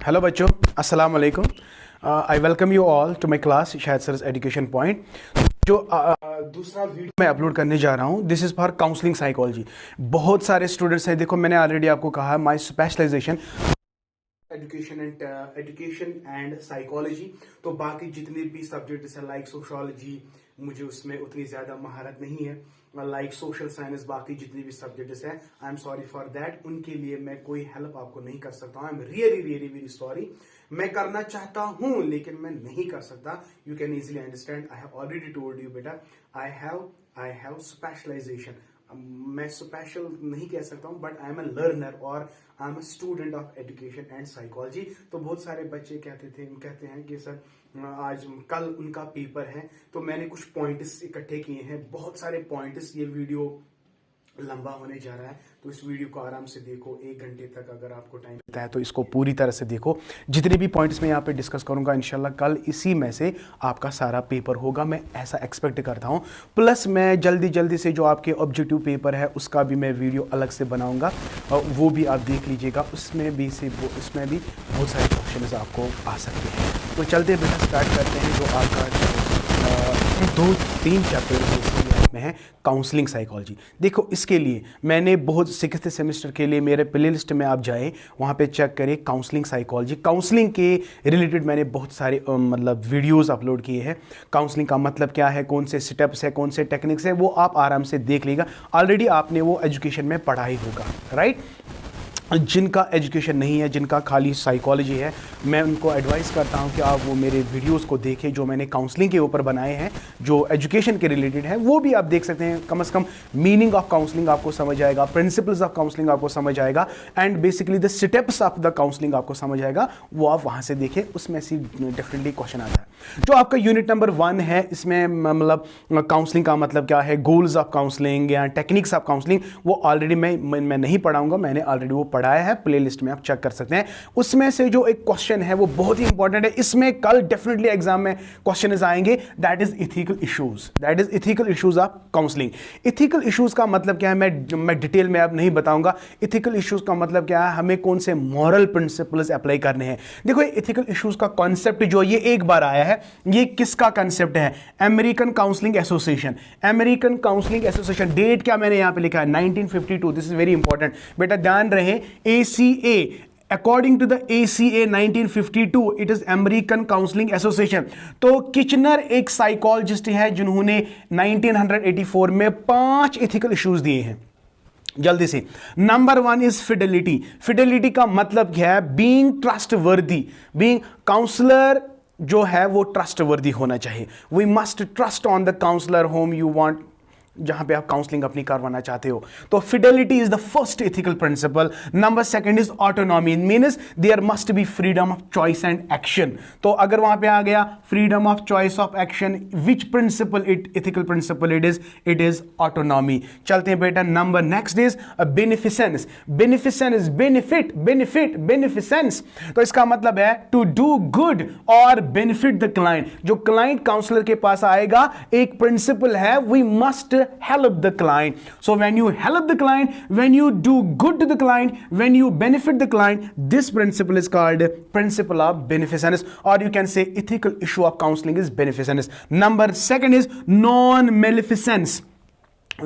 Hello बच्चों, अस्सलाम वालेकुम। I welcome you all to my class Shahid sir's education point. जो दूसरा वीडियो मैं अपलोड करने जा रहा हूँ, this is for counselling psychology. बहुत सारे स्टूडेंट्स हैं, देखो मैंने ऑलरेडी आपको कहा my specialisation education and psychology. तो बाकी जितने भी सब्जेक्ट्स हैं लाइक सोशोलॉजी, मुझे उसमें उतनी ज्यादा महारत नहीं है, लाइक सोशल साइंस, बाकी जितने भी सब्जेक्ट्स हैं I am sorry for that. उनके लिए मैं कोई हेल्प आपको नहीं कर सकता हूँ। I am really really very sorry. मैं करना चाहता हूँ लेकिन मैं नहीं कर सकता। You can easily understand. I have already told you बेटा, आई हैव स्पेशलाइजेशन। मैं स्पेशल नहीं कह सकता हूँ, but I am a learner और I am a student of education and psychology. तो बहुत सारे बच्चे कहते हैं कि सर आज कल उनका पेपर है, तो मैंने कुछ पॉइंट्स इकट्ठे किए हैं, बहुत सारे पॉइंट्स। ये वीडियो लंबा होने जा रहा है, तो इस वीडियो को आराम से देखो। 1 घंटे तक अगर आपको टाइम मिलता है तो इसको पूरी तरह से देखो। जितने भी पॉइंट्स मैं यहाँ पे डिस्कस करूंगा इंशाल्लाह कल इसी में से आपका सारा पेपर होगा, मैं ऐसा एक्सपेक्ट करता हूँ। प्लस मैं जल्दी से जो आपके ऑब्जेक्टिव पेपर है उसका भी मैं वीडियो अलग से बनाऊंगा, वो भी आप देख लीजिएगा। उसमें भी बहुत सारे क्वेश्चन आपको आ सकते हैं। तो चलते बेटा स्टार्ट करते हैं। जो आपका 2-3 चैप्टर में है काउंसलिंग साइकोलॉजी। देखो इसके लिए मैंने बहुत 6th सेमेस्टर के लिए मेरे प्लेलिस्ट में आप जाए, वहाँ पे चेक करें काउंसलिंग साइकोलॉजी। काउंसलिंग के रिलेटेड मैंने बहुत सारे वीडियोस अपलोड किए हैं। काउंसलिंग का मतलब क्या है, कौन से स्टेप्स है, कौन से टेक्निक्स है, वो आप आराम से देख लीजिएगा। ऑलरेडी आपने वो एजुकेशन में पढ़ा ही होगा, राइट। जिनका एजुकेशन नहीं है, जिनका खाली साइकोलॉजी है, मैं उनको एडवाइस करता हूं कि आप वो मेरे वीडियोस को देखें जो मैंने काउंसलिंग के ऊपर बनाए हैं, जो एजुकेशन के रिलेटेड है, वो भी आप देख सकते हैं। कम से कम मीनिंग ऑफ काउंसलिंग आपको समझ आएगा, प्रिंसिपल्स ऑफ काउंसलिंग आपको समझ आएगा, and basically the steps of the counselling आपको समझ आएगा। वो आप वहाँ से देखें, उसमें से डेफिनेटली क्वेश्चन आता है। जो आपका यूनिट नंबर 1 है, इसमें मतलब काउंसलिंग का मतलब क्या है, गोल्स ऑफ काउंसलिंग या टेक्निक्स ऑफ काउंसलिंग, वो ऑलरेडी मैं नहीं पढ़ाऊंगा, मैंने ऑलरेडी वो पढ़ाया है, प्लेलिस्ट में आप चेक कर सकते हैं। उसमें से जो एक क्वेश्चन है वो बहुत ही इंपॉर्टेंट है, इसमें कल डेफिनेटली एग्जाम में क्वेश्चन आएंगे, that is ethical issues of counselling. Ethical issues का मतलब क्या है, मैं डिटेल में अब नहीं बताऊंगा। इथिकल इश्यूज का मतलब क्या है, हमें कौन से मॉरल प्रिंसिपल्स अप्लाई करने हैं। देखो इथिकल इश्यूज का कॉन्सेप्ट जो ये एक बार आया है, ये किसका कॉन्सेप्ट है, American counselling association. American counselling association, date क्या मैंने यहां पे लिखा है, 1952। दिस इज वेरी इंपॉर्टेंट बेटा, ध्यान रहे। ACA, according to the ACA 1952, it is American Counseling Association। तो किचनर एक साइकोलॉजिस्ट है जिन्होंने 1984 में 5 इथिकल इश्यूज दिए हैं। जल्दी से, नंबर 1 इज फिडेलिटी। फिडेलिटी का मतलब क्या है, बीइंग ट्रस्टवर्दी। बीइंग काउंसलर जो है वो ट्रस्टवर्दी होना चाहिए। We must trust on the counsellor whom you want, जहां पे आप काउंसलिंग अपनी करवाना चाहते हो। तो fidelity is the first ethical principle. Number 2 is autonomy, means there must be freedom of choice and action. तो अगर वहां पे आ गया freedom of choice of action, which principle ethical principle it is autonomy. चलते हैं बेटा, number next is beneficence. Beneficence, beneficence, तो इसका मतलब है टू डू गुड और बेनिफिट द क्लाइंट। जो क्लाइंट काउंसलर के पास आएगा, एक प्रिंसिपल है, we must help the client. So when you help the client, when you do good to the client, when you benefit the client, this principle is called principle of beneficence, or you can say ethical issue of counseling is beneficence. Number 2 is non-maleficence.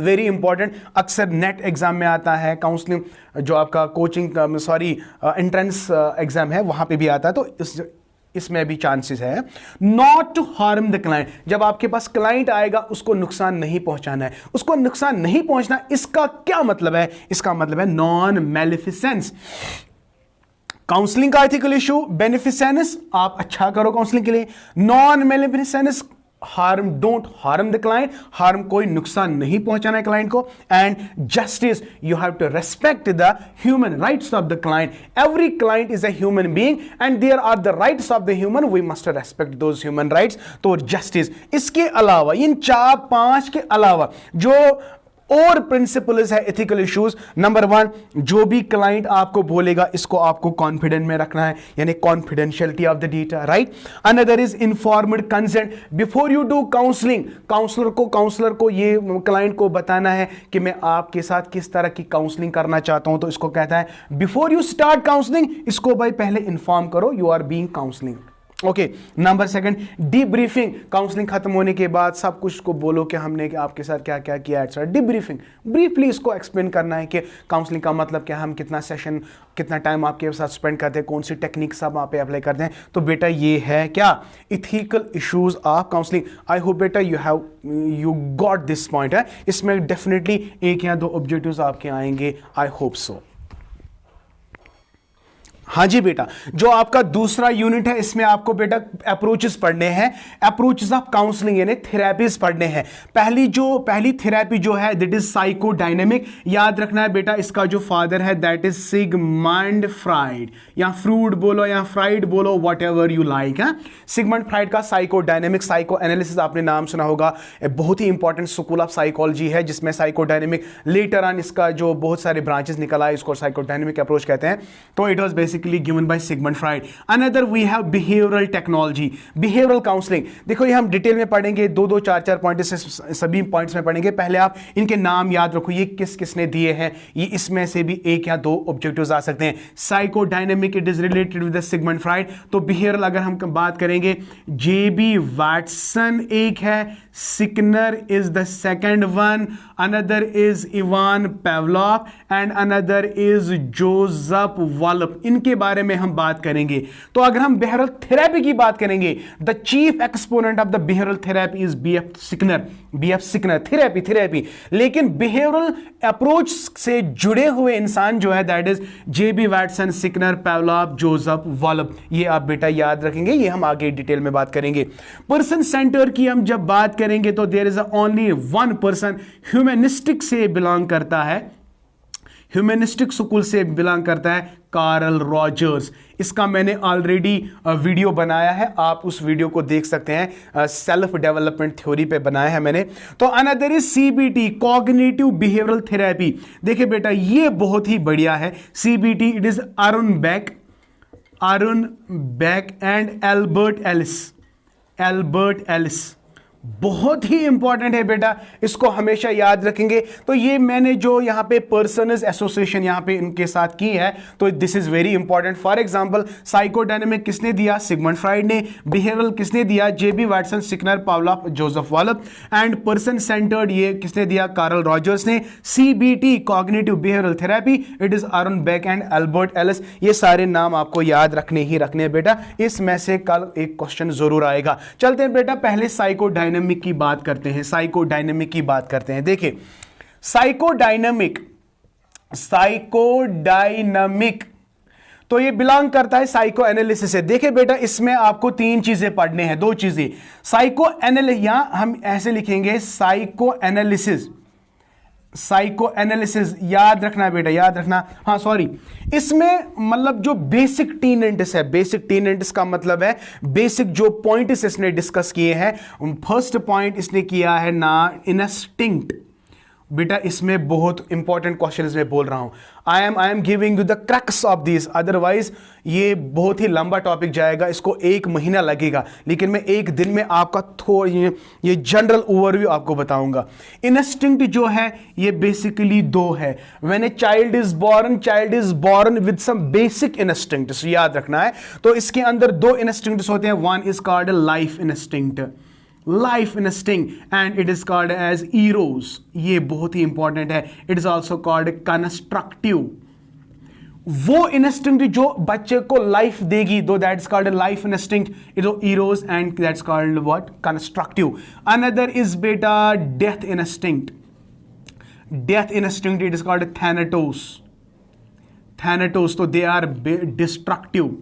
Very important, अक्सर net exam में आता है, counselling जो आपका coaching entrance exam है वहां पे भी आता है। तो इसमें भी चांसेस है not to harm the client. जब आपके पास क्लाइंट आएगा उसको नुकसान नहीं पहुंचाना है, उसको नुकसान नहीं पहुंचना। इसका क्या मतलब है, इसका मतलब है नॉन मैलिफिसेंस। काउंसलिंग का एथिकल इशू बेनिफिसेंस, आप अच्छा करो काउंसलिंग के लिए। Non maleficence, harm, don't harm the client, harm कोई नुकसान नहीं पहुंचाना है क्लाइंट को। And justice, you have to respect the human rights of the client. Every client is a human being and there are the rights of the human, we must respect those human rights. तो justice, इसके अलावा इन 4-5 के अलावा जो और principles है ethical issues. Number 1, जो भी क्लाइंट आपको बोलेगा इसको आपको कॉन्फिडेंट में रखना है, यानी confidentiality of the data, right. Another is informed consent before you do counselling. Counsellor को ये क्लाइंट को बताना है कि मैं आपके साथ किस तरह की काउंसलिंग करना चाहता हूं, तो इसको कहता है बिफोर यू स्टार्ट काउंसलिंग, इसको भाई पहले इन्फॉर्म करो you are being counselling. Okay, number 2, debriefing. Counselling खत्म होने के बाद सब कुछ को बोलो कि हमने आपके साथ क्या क्या किया, एटसेट्रा। डीब्रीफिंग, ब्रीफली इसको एक्सप्लेन करना है कि काउंसलिंग का मतलब क्या, हम कितना सेशन, कितना टाइम आपके साथ स्पेंड करते हैं, कौन सी टेक्निक सब आप पे अप्लाई करते हैं। तो बेटा ये है क्या, ethical issues of counselling. I hope बेटा यू गॉट दिस पॉइंट है। इसमें डेफिनेटली 1 या 2 ऑब्जेक्टिव्स आपके आएंगे, आई होप सो। हाँ जी बेटा, जो आपका दूसरा यूनिट है इसमें आपको बेटा अप्रोचेस पढ़ने हैं, अप्रोचेस ऑफ काउंसलिंग यानी थेरेपीज पढ़ने हैं। पहली थेरेपी जो है दैट इज साइकोडायनेमिक। याद रखना है बेटा, इसका जो फादर है दैट इज सिगमंड फ्राइड, या फ्रूड बोलो या फ्राइड बोलो, वट एवर यू लाइक है। सिगमंड फ्राइड का साइकोडायनेमिक, साइको एनालिसिस आपने नाम सुना होगा, बहुत ही इंपॉर्टेंट स्कूल ऑफ साइकोलॉजी है जिसमें साइकोडायनेमिक, लेटर ऑन इसका जो बहुत सारे ब्रांचेस निकला है, इसको साइकोडायनेमिक अप्रोच कहते हैं। तो it was basically given by Sigmund Freud. Another we have behavioral technology, behavioral counseling. देखो ये हम डिटेल में पढ़ेंगे, 2-2, 4-4 पॉइंट से सभी पॉइंट्स में पढ़ेंगे। पहले आप इनके नाम याद रखो, ये किस किसने दिए हैं, ये इसमें से भी 1 या 2 ऑब्जेक्टिव्स आ सकते हैं। Psychodynamic, it is related with Sigmund Freud. तो बिहेवियरल अगर हम बात करेंगे, जेबी वाटसन एक है, Skinner is the second one, another is Ivan Pavlov and another is Joseph Wolpe. इनके बारे में हम बात करेंगे। तो अगर हम बिहेवियरल थेरेपी की बात करेंगे, the chief exponent of the behavioural therapy is BF Skinner. Therapy, लेकिन बिहेवियरल अप्रोच से जुड़े हुए इंसान जो है that is JB Watson, Skinner, Pavlov, Joseph Wolpe. ये आप बेटा याद रखेंगे, ये हम आगे डिटेल में बात करेंगे। पर्सन सेंटर की हम जब बात करेंगे तो there is only one person, humanistic से बिलोंग करता है, ह्यूमनिस्टिक स्कूल से बिलोंग करता है, कार्ल रॉजर्स। इसका मैंने ऑलरेडी वीडियो बनाया है, आप उस वीडियो को देख सकते हैं, सेल्फ डेवलपमेंट थ्योरी पे बनाया है मैंने। तो another is CBT, cognitive behavioural therapy. देखिए बेटा ये बहुत ही बढ़िया है, CBT, it is Aaron Beck and Albert Ellis. बहुत ही इंपॉर्टेंट है बेटा, इसको हमेशा याद रखेंगे। तो ये मैंने जो यहां पे पर्सनस एसोसिएशन यहां पे इनके साथ की है, तो this is very important. For example psychodynamic किसने दिया, सिगमंड फ्राइड ने। बिहेवियरल किसने दिया, JB Watson, Skinner, Pavlov, Joseph Wolpe. And person centred ये किसने दिया, कार्ल रॉजर्स ने। CBT, cognitive behavioural therapy, it is Aaron Beck and Albert Ellis. ये सारे नाम आपको याद रखने ही रखने बेटा, इसमें से कल एक क्वेश्चन जरूर आएगा। चलते हैं बेटा पहले साइकोडायनेमिक की बात करते हैं, साइकोडायनेमिक की बात करते हैं। देखिए साइकोडायनेमिक तो ये बिलोंग करता है साइको एनालिसिस से। देखिए बेटा इसमें आपको 3 चीजें पढ़ने हैं, 2 चीजें। साइको एनालिसिस, या हम ऐसे लिखेंगे साइको एनालिसिस, याद रखना बेटा, याद रखना। हाँ सॉरी, इसमें मतलब जो बेसिक टीनेंटिस है, बेसिक टीनेंटिस का मतलब है बेसिक जो पॉइंट्स इसने डिस्कस किए हैं। फर्स्ट पॉइंट इसने किया है ना इंस्टिंक्ट। बेटा इसमें बहुत इंपॉर्टेंट क्वेश्चन में बोल रहा हूं, I am giving you the crux of this, otherwise ये बहुत ही लंबा टॉपिक जाएगा, इसको 1 महीना लगेगा, लेकिन मैं 1 दिन में आपका ये जनरल ओवरव्यू आपको बताऊंगा। इंस्टिंक्ट जो है ये बेसिकली 2 है। When a child is born with some basic instincts, याद रखना है। तो इसके अंदर 2 इंस्टिंक्ट्स होते हैं, one is called life instinct and it is called as eros. ये बहुत ही इंपॉर्टेंट है। It is also called constructive, वो इंस्टिंक्ट जो बच्चे को लाइफ देगी, though that is called life instinct, it is eros and that's called what, constructive. Another is बेटा death instinct, it is called thanatos. तो they are destructive,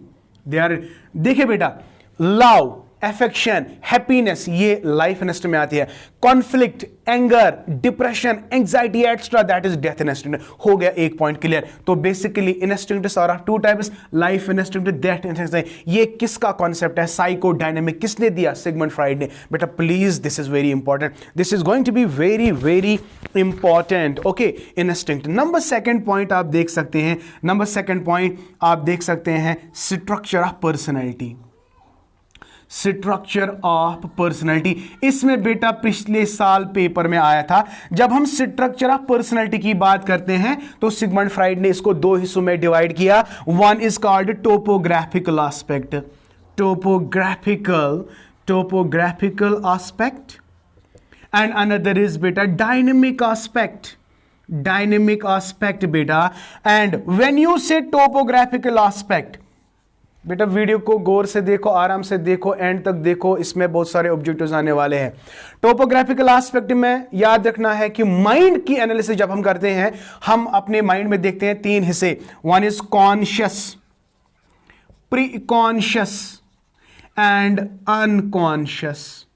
they are. देखिए बेटा love affection, happiness, ये life instinct में आती है। Conflict, anger, depression, anxiety extra, that is death instinct. हो गया एक पॉइंट क्लियर। तो basically instincts are of two types, life instinct, death instinct. ये किसका कॉन्सेप्ट है? साइकोडायनेमिक। किसने दिया? सिगमंड फ्राइड ने। बेटा please, this is very important, this is going to be very very important. Okay, instinct. Number second point आप देख सकते हैं, नंबर सेकंड पॉइंट आप देख सकते हैं, structure of personality. Structure of personality, इसमें बेटा पिछले साल पेपर में आया था। जब हम स्ट्रक्चर ऑफ पर्सनैलिटी की बात करते हैं तो सिगमंड फ्राइड ने इसको दो हिस्सों में डिवाइड किया। One is called topographical aspect, topographical aspect, and another is बेटा डायनेमिक एस्पेक्ट, डायनेमिक एस्पेक्ट बेटा। एंड व्हेन यू से टोपोग्राफिकल एस्पेक्ट, बेटा वीडियो को गौर से देखो, आराम से देखो, एंड तक देखो, इसमें बहुत सारे ऑब्जेक्टिव्स आने वाले हैं। टोपोग्राफिकल एस्पेक्ट में याद रखना है कि माइंड की एनालिसिस जब हम करते हैं, हम अपने माइंड में देखते हैं तीन हिस्से। One is conscious, pre conscious and unconscious.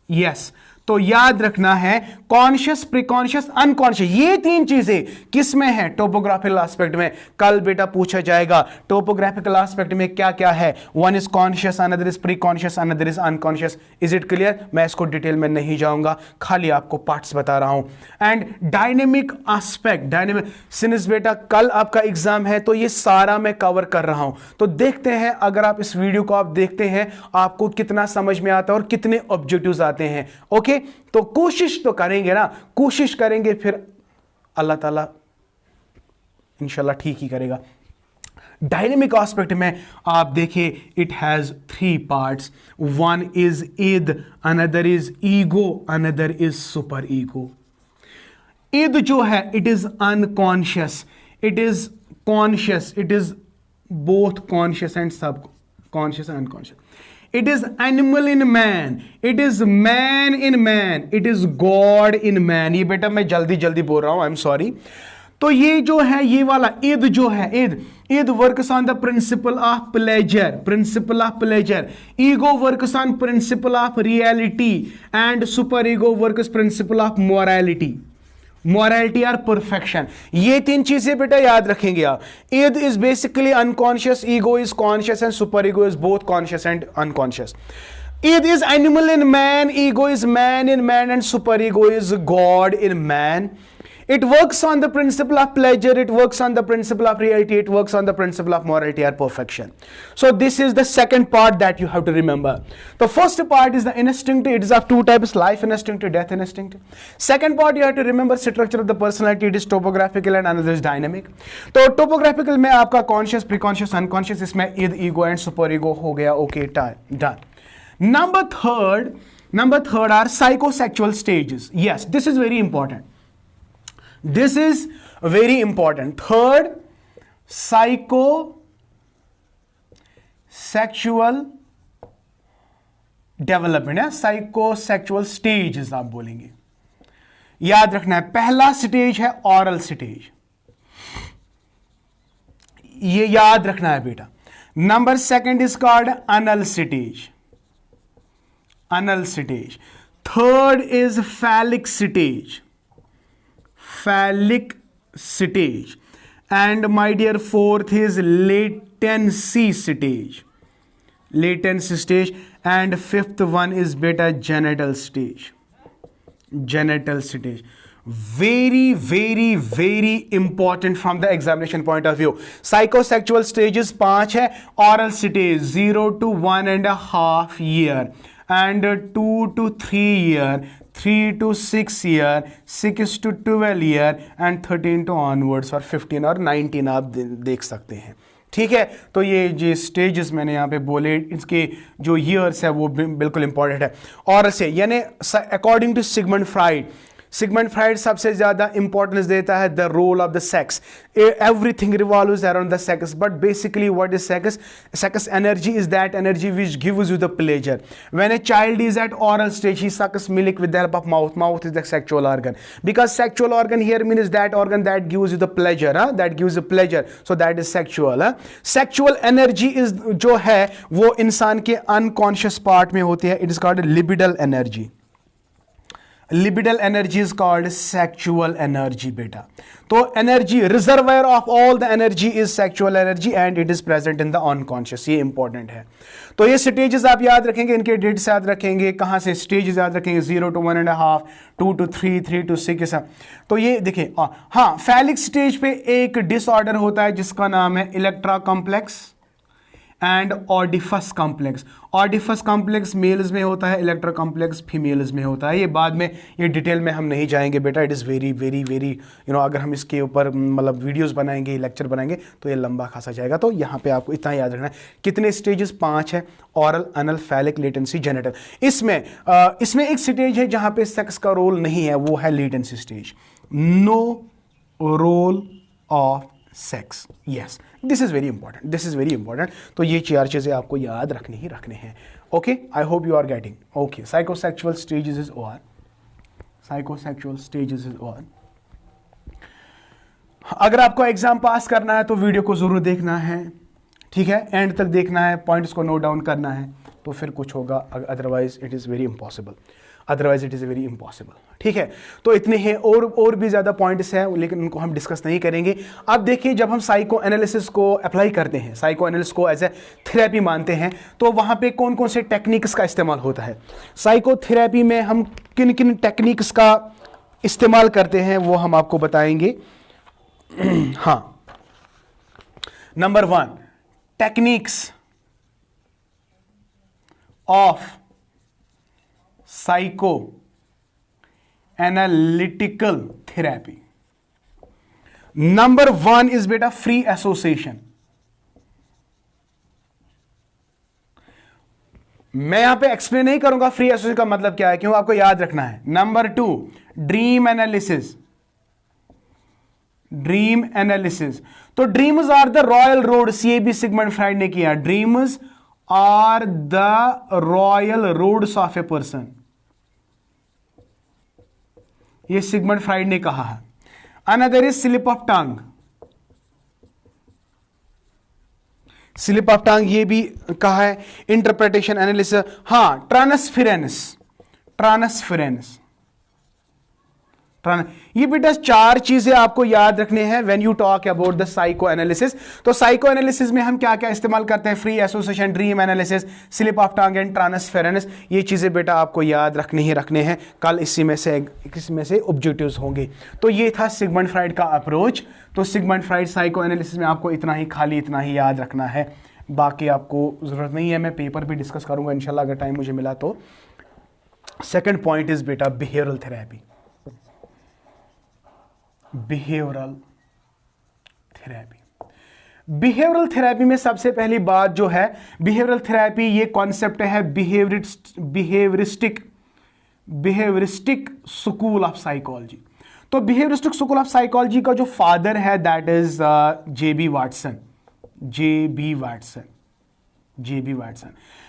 Yes, तो याद रखना है कॉन्शियस, प्रीकॉन्शियस, अनकॉन्शियस, ये तीन चीजें किस में है? टोपोग्राफिकल एस्पेक्ट में। कल बेटा पूछा जाएगा टोपोग्राफिकल एस्पेक्ट में क्या क्या है। One is conscious, another is preconscious, another is unconscious. Is it clear? मैं इसको डिटेल में नहीं जाऊंगा, खाली आपको पार्ट्स बता रहा हूं। And dynamic aspect, dynamic since बेटा कल आपका एग्जाम है तो ये सारा मैं कवर कर रहा हूं। तो देखते हैं, अगर आप इस वीडियो को आप देखते हैं, आपको कितना समझ में आता है और कितने ऑब्जेक्टिव्स आते हैं। ओके, तो कोशिश तो करेंगे ना, कोशिश करेंगे, फिर अल्लाह ताला इंशाल्लाह ठीक ही करेगा। डायनेमिक एस्पेक्ट में आप देखिए, it has three parts. One is id, another is ego, another is super ego. Id जो है it is unconscious, it is conscious, it is both conscious and sub conscious and unconscious. It is animal in man, it is man in man, it is God in man। ये बेटा मैं जल्दी जल्दी बोल रहा हूं, आई एम सॉरी। तो ये जो है, ये वाला ईद जो है, Eid works on the principle of pleasure, principle of pleasure. Ego works on principle of reality and super ego works principle of morality, morality और परफेक्शन। ये तीन चीजें बेटा याद रखेंगे आप। Eid is basically unconscious, ego is conscious and super ego is both conscious and unconscious. Eid is animal in man, ego is man in man and super ego is God in man. It works on the principle of pleasure, it works on the principle of reality, it works on the principle of morality or perfection. So this is the second part that you have to remember. The first part is the instinct, it is of two types, life instinct, death instinct. Second part you have to remember structure of the personality, it is topographical and another is dynamic. तो topographical में आपका conscious, preconscious, unconscious, इसमें id, ego and super ego हो गया, okay, done. Number third are psychosexual stages. Yes, this is very important. This is very important. Third, psychosexual development है, psychosexual stages आप बोलेंगे। याद रखना है, पहला स्टेज है ऑरल स्टेज, ये याद रखना है बेटा। Number second is called Anal stage, Anal stage. Third is phallic stage, phallic stage, and my dear fourth is latency stage, latency stage, and fifth one is beta genital stage, genital stage. Very very very important from the examination point of view. Psychosexual stages 5 है, oral stage 0 to 1.5 year and 2 to 3 year, 3 to 6 year, 6 to 12 year and 13 to onwards और 15 और 19 आप देख सकते हैं। ठीक है, तो ये जो स्टेजेस मैंने यहाँ पे बोले, इसके जो ईयर्स है वो बिल्कुल इंपॉर्टेंट है। और से यानी according to Sigmund Freud, Sigmund Freud सबसे ज्यादा इंपॉर्टेंस देता है the role of the sex, everything revolves around the sex, but basically what is sex? Sex energy is that energy which gives you the pleasure. When a child is at oral stage, he sucks milk with the help of mouth. Mouth is the sexual organ, because sexual organ here means that organ that gives you the pleasure, that gives you pleasure, so that is sexual. Sexual energy is जो है वो इंसान के unconscious part में होती है, it is called libidal energy. Libidal energy is called sexual energy बेटा. तो energy, reservoir of all the energy is sexual energy and it is present in the unconscious. ये important है. तो ये stages आप याद रखेंगे, इनके dates याद रखेंगे, कहाँ से stages याद रखेंगे, 0 to 1.5, 2 to 3, 3 to 6. तो ये देखिए, हाँ, phallic stage पे एक disorder होता है जिसका नाम है Electra complex and Oedipus complex. Oedipus complex males में होता है, इलेक्ट्रा कॉम्प्लेक्स फीमेल्स में होता है. ये बाद में, ये डिटेल में हम नहीं जाएंगे बेटा. It is very very very अगर हम इसके ऊपर मतलब वीडियोस बनाएंगे, लेक्चर बनाएंगे तो ये लंबा खासा जाएगा. तो यहाँ पे आपको इतना याद रखना है. कितने स्टेजेस? 5 है. ऑरल, अनल, फैलिक, लेटेंसी, जेनेटल. इसमें एक स्टेज है जहाँ पे सेक्स का रोल नहीं है, वो है latency stage. No role of sex. Yes, this is very important, this is very important. तो ये 4 चीजें आपको याद रखने ही रखने हैं. Okay, I hope you are getting. Okay, psychosexual stages is over. Psychosexual stages is over. अगर आपको एग्जाम पास करना है तो वीडियो को जरूर देखना है, ठीक है, एंड तक देखना है, पॉइंट्स को नोट डाउन करना है, तो फिर कुछ होगा. Otherwise it is very impossible, otherwise it is very impossible. ठीक है, तो इतने हैं. और भी ज़्यादा पॉइंट्स हैं लेकिन उनको हम डिस्कस नहीं करेंगे. अब देखिए, जब हम साइको एनालिसिस को अप्लाई करते हैं, साइको एनालिसिस को एज ए थेरेपी मानते हैं, तो वहाँ पे कौन कौन से टेक्निक्स का इस्तेमाल होता है. साइको थेरेपी में हम किन किन टेक्निक्स का इस्तेमाल करते हैं वो हम आपको बताएंगे. हाँ, number 1, techniques of psycho analytical therapy. Number 1 is बेटा फ्री एसोसिएशन. मैं यहां पे एक्सप्लेन नहीं करूंगा फ्री एसोसिएशन का मतलब क्या है, क्यों आपको याद रखना है. Number 2, dream analysis. Dream analysis, तो dreams are the royal roads, ये भी सिगमंड फ्राइड ने किया. Dreams are the royal roads of a person, ये सिगमंड फ्राइड ने कहा है. Another is slip of tongue. Slip of tongue ये भी कहा है. Interpretation analysis. हाँ, ट्रांसफरेंस. ट्रांसफरेंस, ये बेटा 4 चीजें आपको याद रखने हैं when you talk about the psycho analysis. तो साइको एनालिसिस में हम क्या क्या इस्तेमाल करते हैं? Free association, dream analysis, slip of tongue and transference. ये चीजें बेटा आपको याद रखने ही रखने हैं. कल इसी में से ऑब्जेक्टिव्स होंगे. तो ये था सिगमंड फ्राइड का अप्रोच. तो सिगमंड फ्राइड साइको एनालिसिस में आपको इतना ही याद रखना है, बाकी आपको जरूरत नहीं है. मैं पेपर भी डिस्कस करूंगा इंशाल्लाह अगर टाइम मुझे मिला तो. सेकेंड पॉइंट इज बेटा behavioural therapy. Behavioural therapy. Behavioural therapy में सबसे पहली बात जो है, बिहेवियरल थेरेपी ये कॉन्सेप्ट है बिहेवियरिस्टिक स्कूल ऑफ साइकोलॉजी. तो बिहेवियरिस्टिक स्कूल ऑफ साइकोलॉजी का जो फादर है दैट इज जे.बी. वाटसन.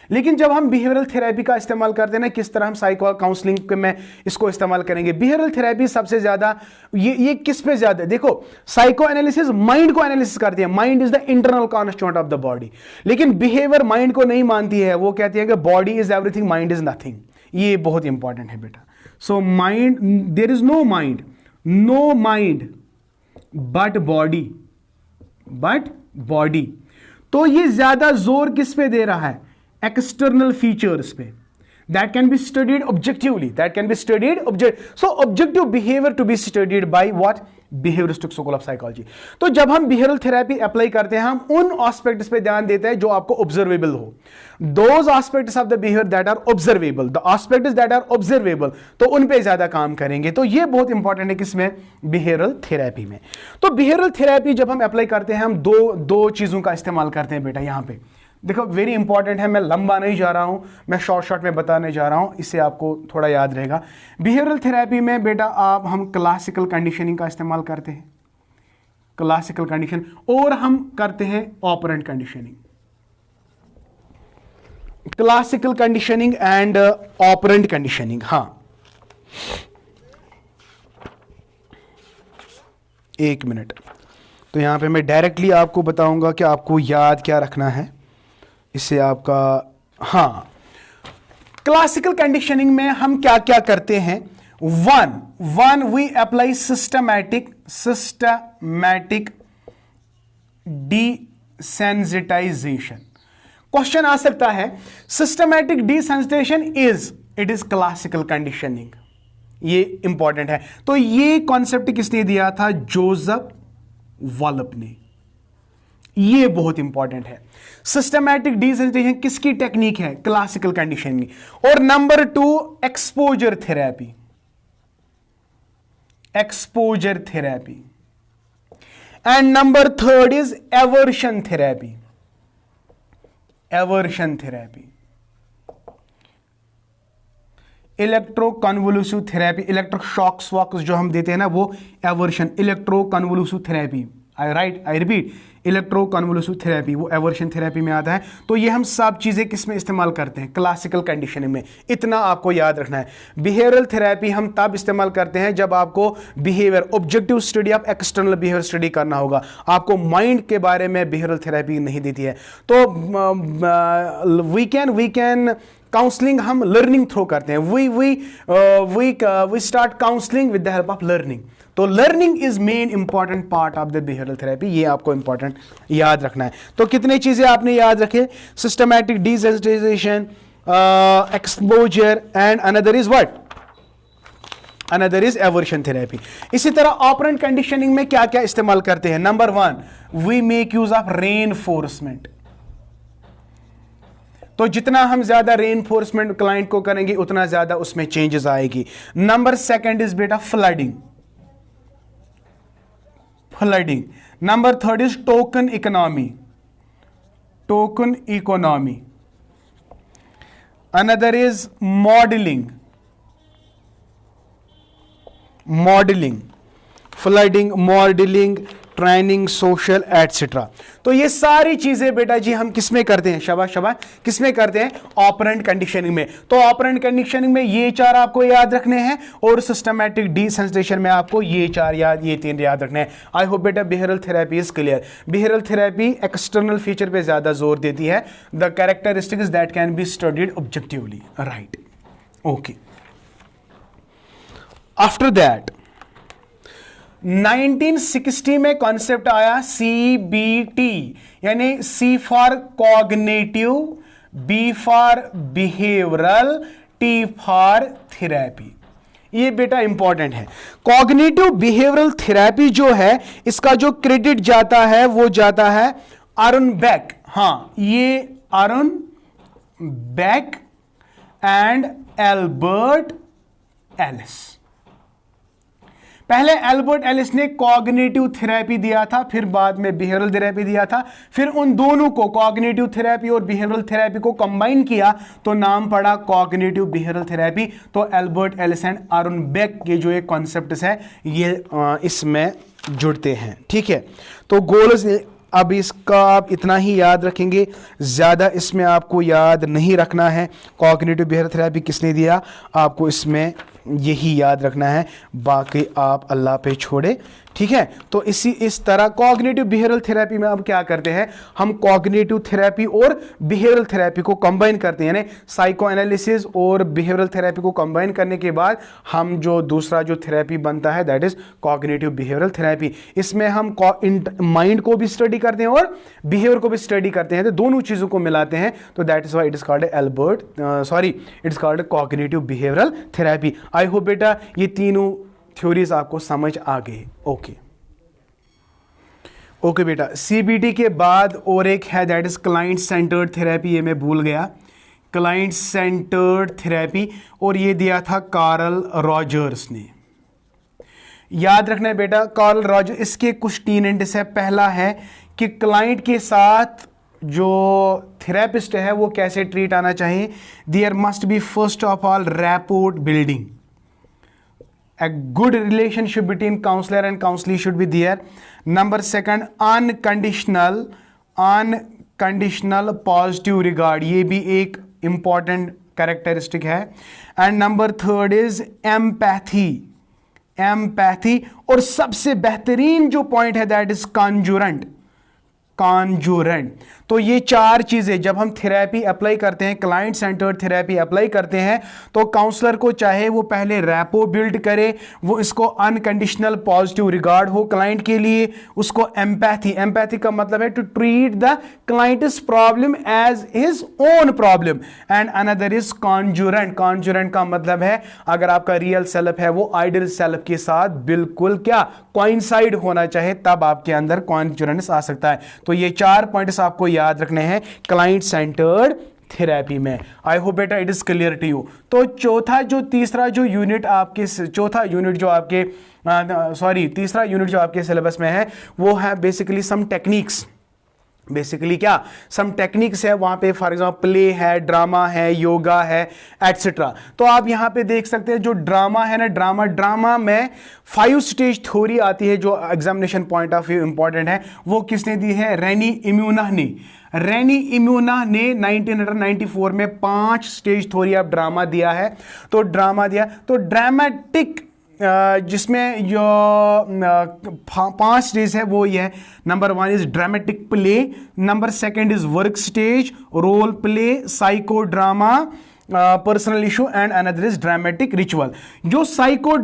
लेकिन जब हम बिहेवियरल थेरेपी का इस्तेमाल करते हैं ना, किस तरह हम साइको काउंसलिंग में इसको इस्तेमाल करेंगे. बिहेवियरल थेरेपी सबसे ज्यादा ये किस पे ज्यादा, देखो साइको एनालिसिस माइंड को एनालिसिस करती है. Mind is the internal constituent of the body. लेकिन बिहेवियर माइंड को नहीं मानती है, वो कहती है कि body is everything, mind is nothing. ये बहुत इंपॉर्टेंट है बेटा. So mind, there is no mind but body. तो ये ज्यादा जोर किस पे दे रहा है? एक्सटर्नल फीचर्स पे. That can be studied objectively, so objective behaviour to be studied by what? Behaviouristic school of psychology. तो जब हम बिहेवियरल थेरेपी अप्लाई करते हैं, हम उन एस्पेक्ट्स पे ध्यान देते हैं जो आपको ऑब्जर्वेबल हो. Those aspects of the behaviour that are observable, the aspects that are observable, तो उन पे ज्यादा काम करेंगे. तो ये बहुत इंपॉर्टेंट है किसमें? बिहेवियरल थेरेपी में. तो बिहेवियरल थेरेपी जब हम अप्लाई करते हैं, हम दो चीजों का इस्तेमाल करते हैं बेटा. यहां पे देखो वेरी इंपॉर्टेंट है, मैं लंबा नहीं जा रहा हूं, मैं शॉर्ट में बताने जा रहा हूं, इससे आपको थोड़ा याद रहेगा। बिहेवियरल थेरेपी में बेटा हम क्लासिकल कंडीशनिंग का इस्तेमाल करते हैं, क्लासिकल कंडीशन, और हम करते हैं operant conditioning, classical conditioning and operant conditioning. हाँ, एक मिनट, तो यहां पे मैं डायरेक्टली आपको बताऊंगा कि आपको याद क्या रखना है इससे आपका। हाँ, क्लासिकल कंडीशनिंग में हम क्या क्या करते हैं। One we apply systematic desensitisation. Question आ सकता है, systematic desensitisation it is classical conditioning, ये इंपॉर्टेंट है। तो ये कॉन्सेप्ट किसने दिया था? जोसेफ वॉलप ने, ये बहुत इंपॉर्टेंट है। सिस्टमैटिक डिसेंसिटाइजेशन किसकी टेक्निक है? Classical conditioning. और number 2 exposure therapy, exposure therapy. And number 3 is aversion therapy, aversion therapy. Electro convulsive therapy, electro shocks वॉक्स जो हम देते हैं ना, वो aversion, electro convulsive therapy. I repeat, electro convulsive therapy वो एवर्शन थेरेपी में आता है। तो ये हम सब चीजें किस में इस्तेमाल करते हैं? क्लासिकल कंडीशनिंग में। इतना आपको याद रखना है। बिहेवियरल थेरेपी हम तब इस्तेमाल करते हैं जब आपको behaviour, objective study of external behaviour study करना होगा। आपको माइंड के बारे में बिहेवियरल थेरेपी नहीं देती है। तो वी कैन काउंसलिंग हम लर्निंग थ्रू करते हैं। We start counselling with the help of learning. तो learning is main important part of the behavioural therapy, ये आपको इंपॉर्टेंट याद रखना है। तो कितने चीजें आपने याद रखे? Systematic desensitisation, exposure, and another is what? Another is aversion therapy. इसी तरह ऑपरेंट कंडीशनिंग में क्या क्या इस्तेमाल करते हैं? Number 1 we make use of reinforcement. तो जितना हम ज्यादा रेनफोर्समेंट क्लाइंट को करेंगे उतना ज्यादा उसमें चेंजेस आएगी। नंबर 2 इज बेटा flooding, flooding. Number 3 is token economy, token economy. Another is modelling, modelling, flooding, modelling, training, social etcetera. तो ये सारी चीजें बेटा जी हम किसमें करते हैं? शाबाश शाबाश, किसमें करते हैं? ऑपरेंट कंडीशनिंग में। तो ऑपरेंट कंडीशनिंग में ये 4 आपको याद रखने हैं, और सिस्टमैटिक डिसेंसिटाइजेशन में आपको ये 3 याद रखने हैं। आई होप बेटा behavioural therapy is clear. Behavioural therapy external feature पे ज्यादा जोर देती है। The characteristics that can be studied objectively, right? Okay. After that 1960 में कॉन्सेप्ट आया CBT, यानी C for cognitive, B for behavioural, T for therapy. ये बेटा इंपॉर्टेंट है। कॉग्निटिव बिहेवियरल थेरेपी जो है, इसका जो क्रेडिट जाता है वो जाता है आरोन बेक। हाँ, ये Aaron Beck and Albert Ellis. पहले एल्बर्ट एलिस ने कॉग्निटिव थेरेपी दिया था, फिर बाद में बिहेवियरल थेरेपी दिया था। फिर उन दोनों को, कॉग्निटिव थेरेपी और बिहेवियरल थेरेपी को कंबाइन किया तो नाम पड़ा कॉग्निटिव बिहेवियरल थेरेपी। तो Albert Ellis and Aaron Beck के जो एक कॉन्सेप्ट्स है ये इसमें जुड़ते हैं, ठीक है? तो गोल्स अब इसका आप इतना ही याद रखेंगे, ज़्यादा इसमें आपको याद नहीं रखना है। कॉग्निटिव बिहेवियरल थेरेपी किसने दिया, आपको इसमें यही याद रखना है, बाकी आप अल्लाह पे छोड़े, ठीक है? तो इस तरह कॉग्निटिव बिहेवियरल थेरेपी में अब क्या करते हैं, हम कॉग्निटिव थेरेपी और बिहेवियरल थेरेपी को कंबाइन करते हैं, यानी साइको एनालिसिस और बिहेवियरल थेरेपी को कंबाइन करने के बाद हम जो दूसरा जो थेरेपी बनता है that is cognitive behavioural therapy. इसमें हम माइंड को भी स्टडी करते हैं और बिहेवियर को भी स्टडी करते हैं, तो दोनों चीज़ों को मिलाते हैं। तो that is why it is called it is called cognitive behavioural therapy. I hope बेटा ये तीनों थ्योरीज आपको समझ आ गई। ओके बेटा, CBT के बाद और एक है that is client centred therapy, ये मैं भूल गया, क्लाइंट सेंटर्ड थेरेपी, और ये दिया था कार्ल रॉजर्स ने। याद रखना है बेटा, कार्ल रॉजर्स, इसके कुछ टीनेंट्स है। पहला है कि क्लाइंट के साथ जो थेरेपिस्ट है वो कैसे ट्रीट आना चाहिए, there must be first of all rapport building, a good relationship between counselor and counselee should be there. Number second, unconditional positive regard, ये भी एक important characteristic है. And number third is empathy. और सबसे बेहतरीन जो point है that is congruent. तो ये चार चीजें जब हम थेरेपी अप्लाई करते हैं, क्लाइंट सेंटर्ड थेरेपी अप्लाई करते हैं, तो काउंसलर को चाहे वो पहले रैपो बिल्ड करे, वो इसको अनकंडीशनल पॉजिटिव रिगार्ड हो क्लाइंट के लिए, उसको एम्पैथी का मतलब है to treat the client's problem as his own problem, and another is congruent का मतलब है अगर आपका रियल सेल्फ है वो आइडियल सेल्फ के साथ बिल्कुल क्या कोइंसाइड होना चाहिए, तब आपके अंदर कॉन्जुरेंस आ सकता है. तो ये चार पॉइंट्स आपको याद रखने हैं क्लाइंट सेंटर्ड थेरेपी में. आई होप बेटा it is clear to you. तो तीसरा यूनिट जो आपके सिलेबस में है वो है basically some techniques. Some techniques है वहां पे, फॉर एग्जाम्पल प्ले है, ड्रामा है, योगा है, एटसेट्रा. तो आप यहां पे देख सकते हैं जो ड्रामा है ना, ड्रामा में 5 स्टेज थ्योरी आती है जो examination point of view important है. वो किसने दी है? रेनी इम्यूना ने 1994 में 5 स्टेज थ्योरी ऑफ ड्रामा दिया है. तो ड्रामेटिक जिसमें जो 5 स्टेज है वो ये है. Number 1 is dramatic play, number 2 is work stage, role play, psycho drama, personal issue, and another is dramatic ritual. जो साइको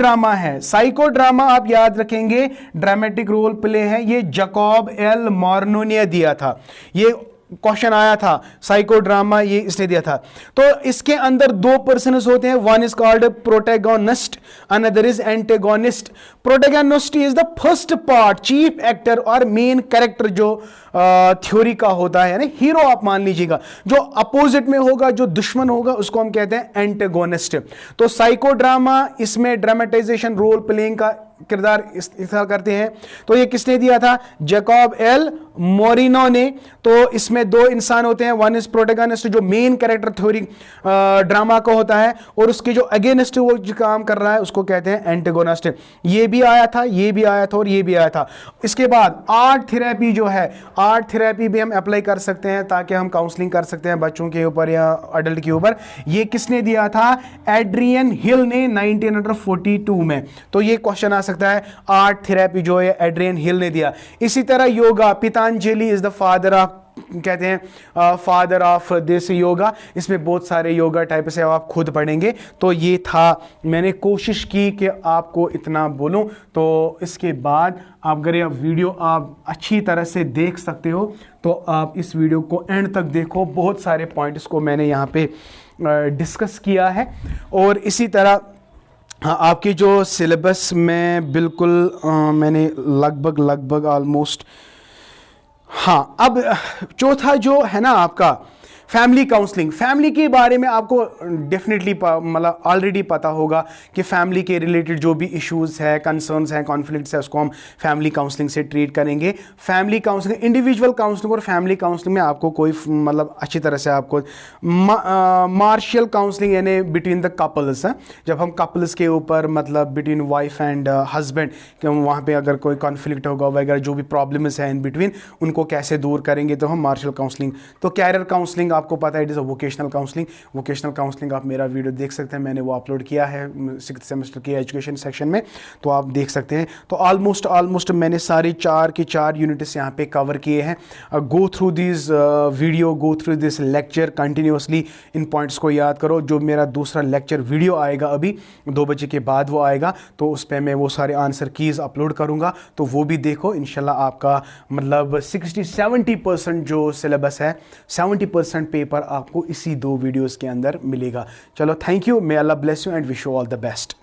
ड्रामा आप याद रखेंगे, ड्रामेटिक रोल प्ले है, ये जैकब एल मॉर्नो ने दिया था. ये क्वेश्चन आया था, साइको ड्रामा ये इसने दिया था. तो इसके अंदर 2 पर्सन्स होते हैं, one is called protagonist, another is antagonist. Protagonist is the first part, chief actor और मेन कैरेक्टर जो थ्योरी का होता है, यानी हीरो आप मान लीजिएगा. जो अपोजिट में होगा, जो दुश्मन होगा, उसको हम कहते हैं एंटेगोनिस्ट. तो साइको ड्रामा इसमें ड्रामेटाइजेशन रोल प्लेइंग का किरदार इस्तेमाल करते हैं. तो ये किसने दिया था? जैकब एल मोरिनो ने. तो इसमें 2 इंसान होते हैं, वन इज प्रोटैगनिस्ट जो मेन कैरेक्टर थ्योरी ड्रामा का होता है, और उसके जो अगेंस्ट वो जो काम कर रहा है उसको कहते हैं एंटेगोनिस्ट. ये भी आया था और ये भी आया था. इसके बाद आर्ट थेरेपी जो है, आर्ट थेरेपी भी हम अप्लाई कर सकते हैं ताकि हम काउंसलिंग कर सकते हैं बच्चों के ऊपर या अडल्ट के ऊपर. ये किसने दिया था? एड्रियन हिल ने 1942 में. तो ये क्वेश्चन आ सकता है, आर्ट थेरेपी जो है एड्रियन हिल ने दिया. इसी तरह yoga, Patanjali is the father of, कहते हैं फादर ऑफ दिस योगा. इसमें बहुत सारे योगा टाइप से आप खुद पढ़ेंगे. तो ये था, मैंने कोशिश की कि आपको इतना बोलूं. तो इसके बाद आप अगर ये वीडियो आप अच्छी तरह से देख सकते हो तो आप इस वीडियो को एंड तक देखो. बहुत सारे पॉइंट्स को मैंने यहाँ पे डिस्कस किया है. और इसी तरह हाँ, आपके जो सिलेबस में बिल्कुल मैंने लगभग ऑलमोस्ट, हाँ, अब चौथा जो है ना आपका फैमिली काउंसलिंग. फैमिली के बारे में आपको डेफिनेटली मतलब ऑलरेडी पता होगा कि फैमिली के रिलेटेड जो भी इश्यूज है, कंसर्न्स हैं, कॉन्फ्लिक्ट्स है, उसको हम फैमिली काउंसलिंग से ट्रीट करेंगे. फैमिली काउंसलिंग, इंडिविजुअल काउंसलिंग और फैमिली काउंसलिंग में आपको कोई मतलब अच्छी तरह से आपको मार्शियल काउंसलिंग यानी बिटवीन द कपल्स है, जब हम कपल्स के ऊपर मतलब बिटवीन वाइफ एंड हस्बैंड, वहाँ पर अगर कोई कॉन्फ्लिक्ट होगा वगैरह जो भी प्रॉब्लम्स है इन बिटवीन, उनको कैसे दूर करेंगे, तो हम मार्शियल काउंसलिंग. तो कैरियर काउंसलिंग आपको पता है, it is a vocational counselling. आप मेरा वीडियो देख सकते हैं, मैंने वो अपलोड किया है 6th सेमेस्टर के एजुकेशन सेक्शन में, तो आप देख सकते हैं. तो ऑलमोस्ट मैंने सारे 4 के 4 यूनिट्स यहाँ पे कवर किए हैं. Go through this video, go through this lecture continuously. In points को याद करो. जो मेरा दूसरा लेक्चर वीडियो आएगा अभी 2 बजे के बाद वो आएगा, तो उस पर मैं वो सारे आंसर कीज़ अपलोड करूँगा, तो वो भी देखो. इंशाल्लाह आपका मतलब 60-70% जो सिलेबस है, 70% पेपर आपको इसी 2 वीडियोस के अंदर मिलेगा. चलो, thank you. May Allah bless you and wish you all the best.